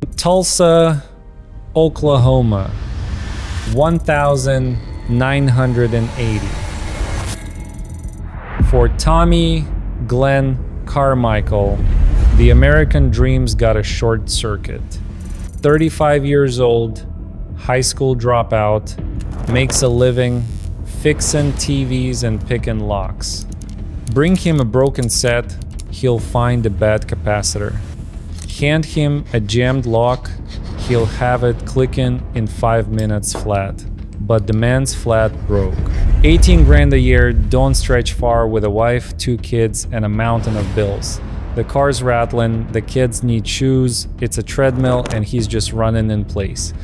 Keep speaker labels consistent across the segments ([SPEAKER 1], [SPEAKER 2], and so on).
[SPEAKER 1] Tulsa, Oklahoma, 1,980. For Tommy Glenn Carmichael, the American dreams got a short circuit. 35 years old, high school dropout, makes a living fixing TVs and picking locks. Bring him a broken set, he'll find a bad capacitor. Hand him a jammed lock, he'll have it clicking in 5 minutes flat. But the man's flat broke. 18 grand a year, don't stretch far with a wife, 2 kids, and a mountain of bills. The car's rattling, the kids need shoes, it's a treadmill, and he's just running in place.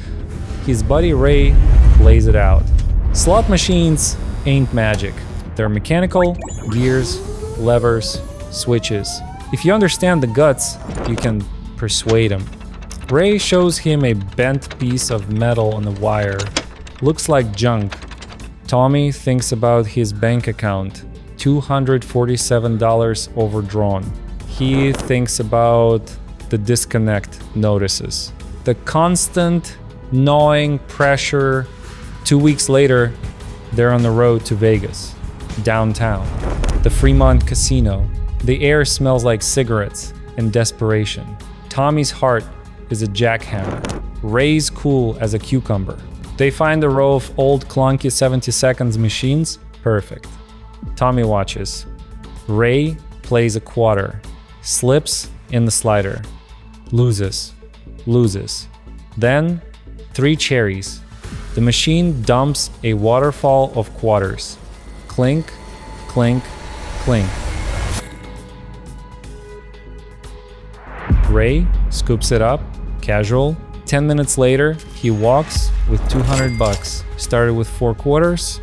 [SPEAKER 1] His buddy Ray lays it out. Slot machines ain't magic. They're mechanical, gears, levers, switches. If you understand the guts, you can persuade him. Ray shows him a bent piece of metal on the wire. Looks like junk. Tommy thinks about his bank account. $247 overdrawn. He thinks about the disconnect notices. The constant gnawing pressure. 2 weeks later, they're on the road to Vegas, downtown, the Fremont Casino. The air smells like cigarettes and desperation. Tommy's heart is a jackhammer. Ray's cool as a cucumber. They find a row of old clunky 70 seconds machines. Perfect. Tommy watches. Ray plays a quarter. Slips in the slider. Loses. Then 3 cherries. The machine dumps a waterfall of quarters. Clink, clink, clink. Ray scoops it up, casual. 10 minutes later, he walks with $200. Started with 4 quarters.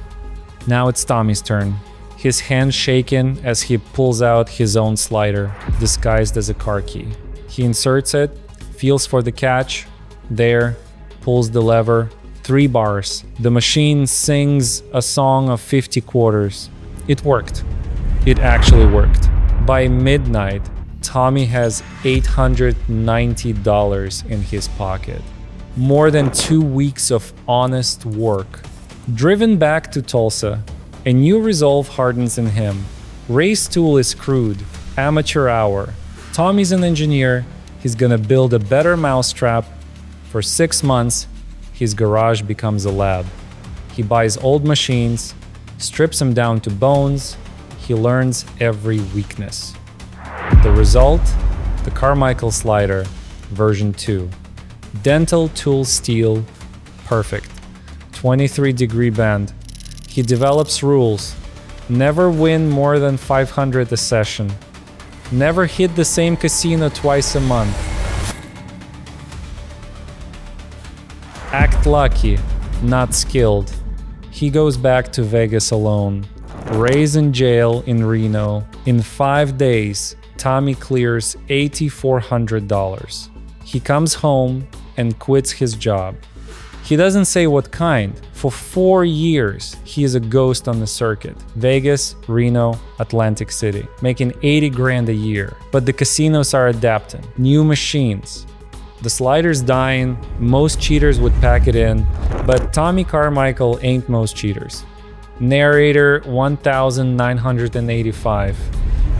[SPEAKER 1] Now it's Tommy's turn. His hand shaking as he pulls out his own slider, disguised as a car key. He inserts it, feels for the catch. There, pulls the lever. 3 bars. The machine sings a song of 50 quarters. It worked. It actually worked. By midnight, Tommy has $890 in his pocket. More than 2 weeks of honest work. Driven back to Tulsa, a new resolve hardens in him. Ray's tool is crude, amateur hour. Tommy's an engineer. He's gonna build a better mousetrap. For 6 months, his garage becomes a lab. He buys old machines, strips them down to bones. He learns every weakness. The result? The Carmichael slider, version 2. Dental tool steel, perfect. 23-degree bend. He develops rules. Never win more than 500 a session. Never hit the same casino twice a month. Act lucky, not skilled. He goes back to Vegas alone. Ray's in jail in Reno. In 5 days, Tommy clears $8,400. He comes home and quits his job. He doesn't say what kind. For 4 years, he is a ghost on the circuit. Vegas, Reno, Atlantic City, making 80 grand a year. But the casinos are adapting. New machines. The slider's dying. Most cheaters would pack it in, but Tommy Carmichael ain't most cheaters. Narrator 1,985.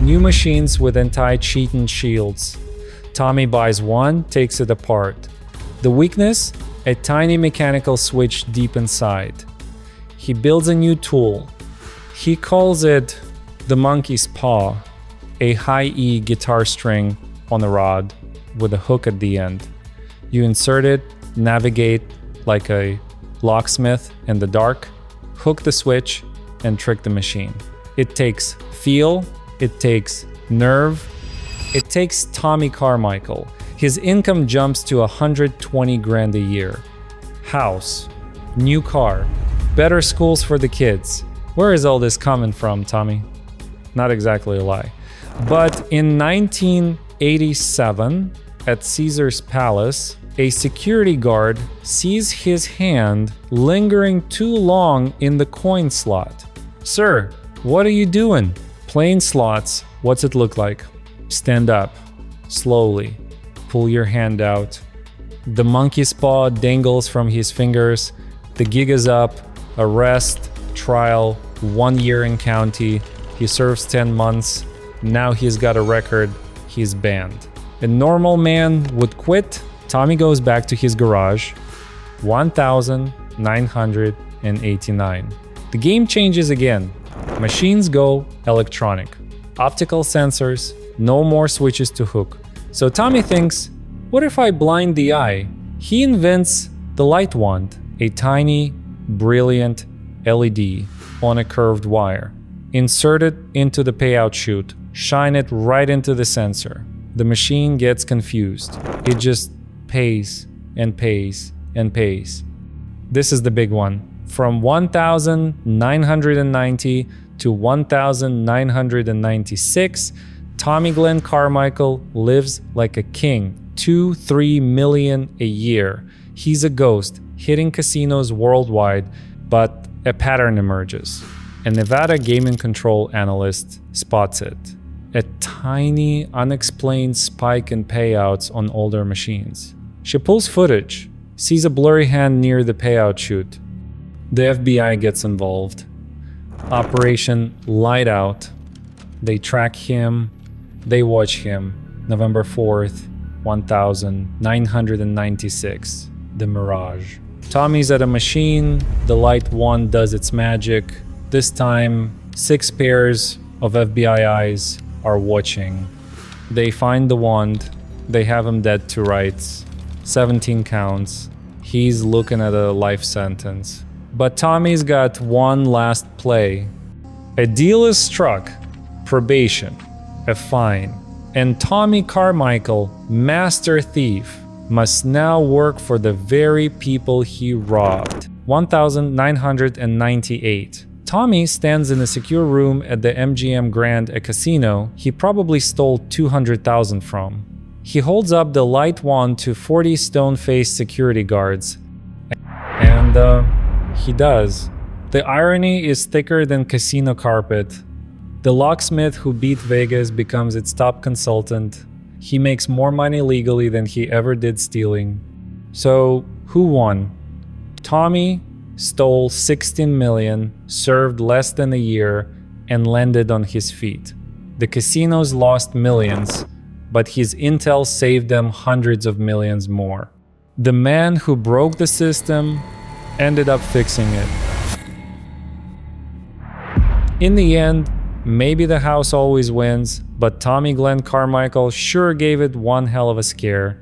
[SPEAKER 1] New machines with anti-cheating shields. Tommy buys one, takes it apart. The weakness? A tiny mechanical switch deep inside. He builds a new tool. He calls it the Monkey Paw, a high E guitar string on a rod with a hook at the end. You insert it, navigate like a locksmith in the dark, hook the switch, and trick the machine. It takes feel, it takes nerve, it takes Tommy Carmichael. His income jumps to 120 grand a year. House, new car, better schools for the kids. Where is all this coming from, Tommy? Not exactly a lie. But in 1987, at Caesar's Palace, a security guard sees his hand lingering too long in the coin slot. "Sir, what are you doing?" "Playing slots. What's it look like?" "Stand up. Slowly. Pull your hand out. The monkey's paw dangles from his fingers. The gig is up. Arrest, trial, 1 year in county. He serves 10 months. Now he's got a record. He's banned. A normal man would quit. Tommy goes back to his garage. 1989. The game changes again. Machines go electronic. Optical sensors, no more switches to hook. So Tommy thinks, what if I blind the eye? He invents the light wand, a tiny, brilliant LED on a curved wire. Insert it into the payout chute, shine it right into the sensor. The machine gets confused. It just pays and pays and pays. This is the big one. From 1990 to 1996, Tommy Glenn Carmichael lives like a king. 2-3 million a year. He's a ghost, hitting casinos worldwide, but a pattern emerges. A Nevada gaming control analyst spots it. A tiny, unexplained spike in payouts on older machines. She pulls footage, sees a blurry hand near the payout chute. The FBI gets involved. Operation Light Out. They track him. They watch him. November 4th, 1996. The Mirage. Tommy's at a machine. The light wand does its magic. This time, 6 pairs of FBI eyes are watching. They find the wand. They have him dead to rights. 17 counts. He's looking at a life sentence. But Tommy's got one last play. A deal is struck. Probation. A fine. And Tommy Carmichael, master thief, must now work for the very people he robbed. 1998. Tommy stands in a secure room at the MGM Grand, a casino he probably stole $200,000 from. He holds up the light wand to 40 stone-faced security guards. And he does. The irony is thicker than casino carpet. The locksmith who beat Vegas becomes its top consultant. He makes more money legally than he ever did stealing. So, who won? Tommy stole 16 million, served less than a year, and landed on his feet. The casinos lost millions, but his intel saved them hundreds of millions more. The man who broke the system ended up fixing it. In the end, maybe the house always wins, but Tommy Glenn Carmichael sure gave it one hell of a scare.